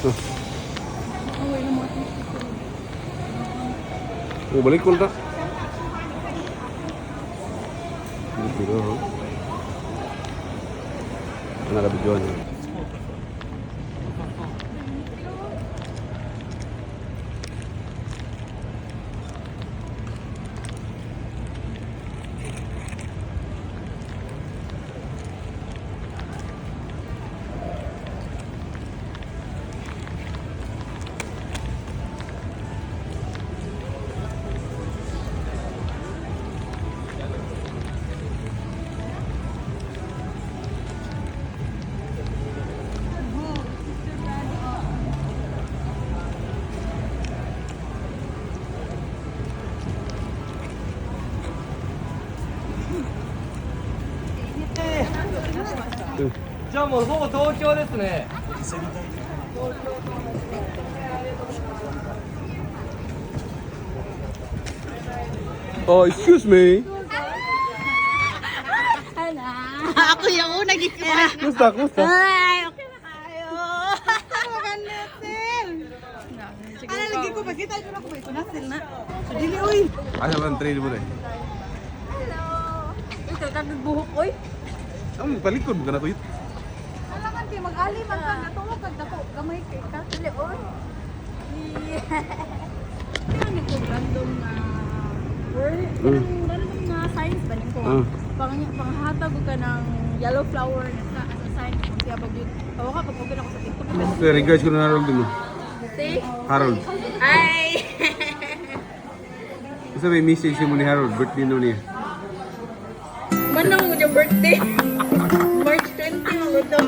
Oh, balik ko na. Dito, oh. Ano ka video niya? Excuse me. Ako yung una gikita. Kumusta? Kumusta? Ay, okay na kayo. Maganda, Sil. Ano, lagi ko, magkita ko na ko. Ito na, Sil na. So, dili, uy. Ano ba ang trail mo na eh? Hello. Ito, kagagbuhok, uy. Palikod mo ka na ko yun. Alangan kayo, mag-ali man ka. Natulog kag dako. Gamay kay ka. Dili, uy. Kaya nito, random na word. Random na signs ba nito? Panghatag ka ng yellow flower na as a sign. Kaya pag yun, tawa ka pag open ako sa TikTok. Regards ko na Harold din mo. See? Harold. Ay! Isa may message mo ni Harold, birthday no niya. Manong mo yung birthday? March 20 mo ito.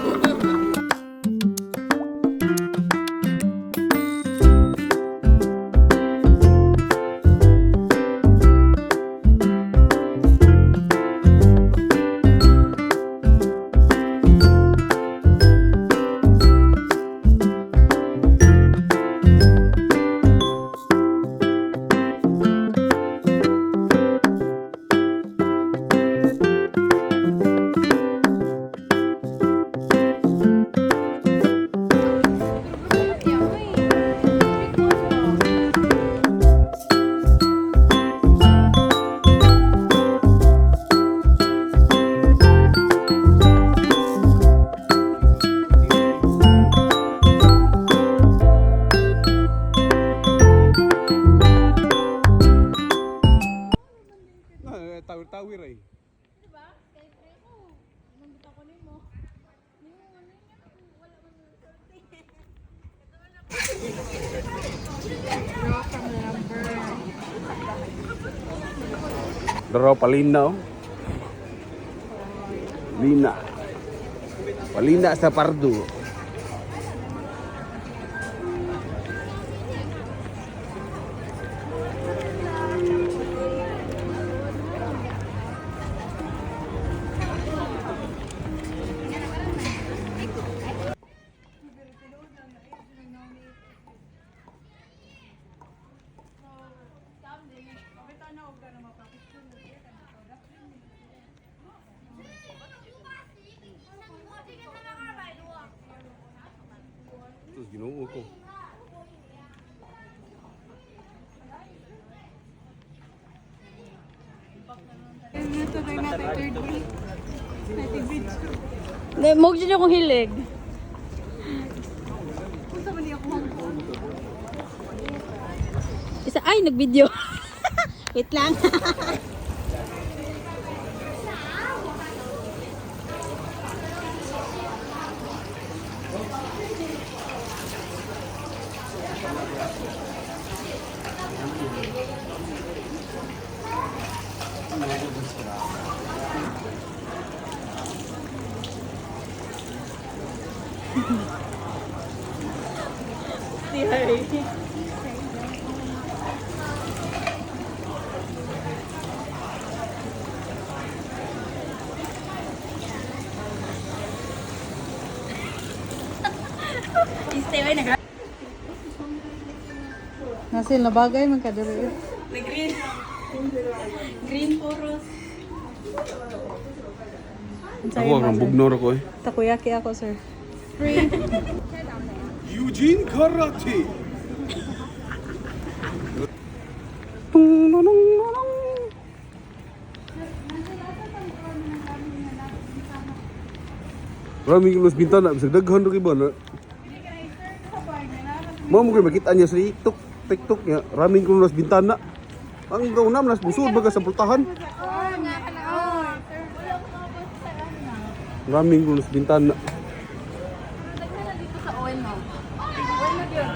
Tawir ay. Diba? Kay Preko. Nandito ako nimo. Wala man yung sorte. Daro palina oh. Lina. Palina sa Pardo. Terus ginoo ko. Hindi, mo dyan akong hilig. Isa, ay, nag-video. Wait lang. Nasil na bagay man ka diri. Green. Green poros. Ako ang bugnor ko eh. Takoyaki ako, sir. Free. Fujin Karate. Raming ulos bintana bisa daghan ro kiba na. Mau mungkin makita niya sa TikTok nya, raming ulos bintana. Ang gaw nam nas busod baga sa pultahan. Raming ulos bintana. Dito sa Oeno. Oeno yun.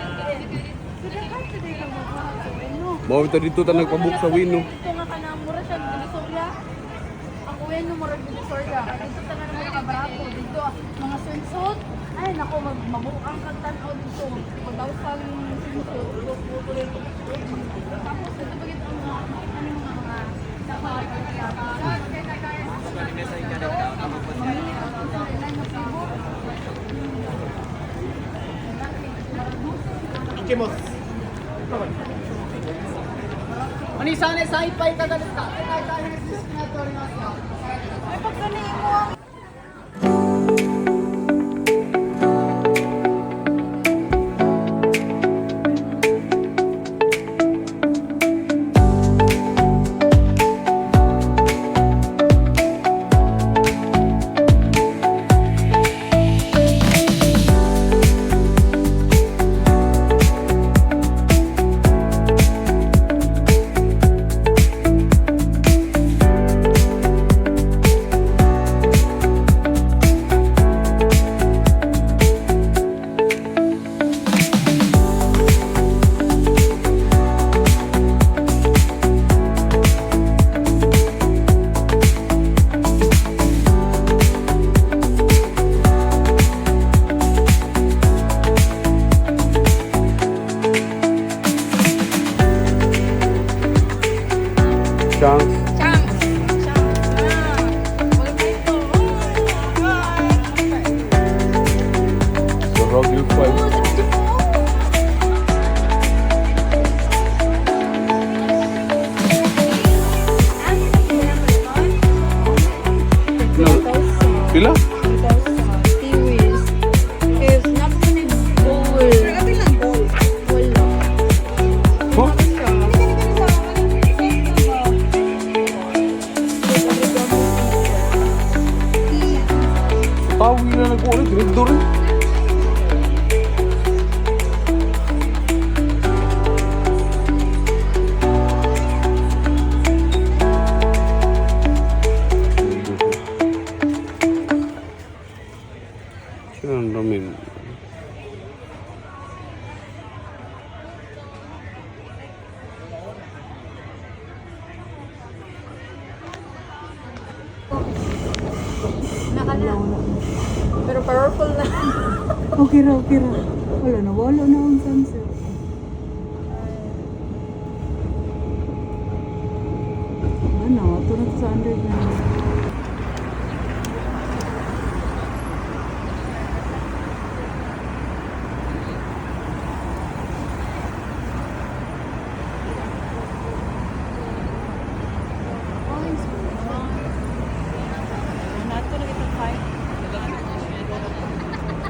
Mau kita dito ta nagpabuk sa Wino. Dito nga ka na, mura siya, Divisoria. Ang Oeno, mura Divisoria. Dito ta na naman kabarako. Dito, mga swimsuit. Ay, naku, mabuang kang tanaw dito. Pagdawsang swimsuit. Tapos, ito bagit ang mga ay, pagkanin mo ang Chance. Chunks. Wala pa ito. So Rock Hill 5. Pila? Huh? Tahu gila nag-ulit, tinigdo rin. Siya ang ramen. Pero powerful na. Okay ra. Wala na, wala na ang sunset. Ano, ito na sa underground. Nato na ito 5.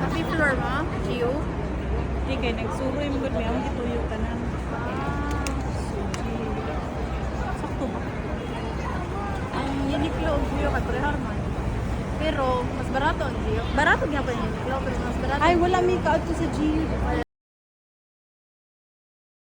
Happy floor mo, Gio? Di kay nagsuroy mo gud may ang gituyo tanan. Sakto ba? Ang Uniqlo o Gio kay parehar man. Pero mas barato ang Gio. Barato nga pa yung Uniqlo pero mas barato. Ay, wala may kaadto sa G.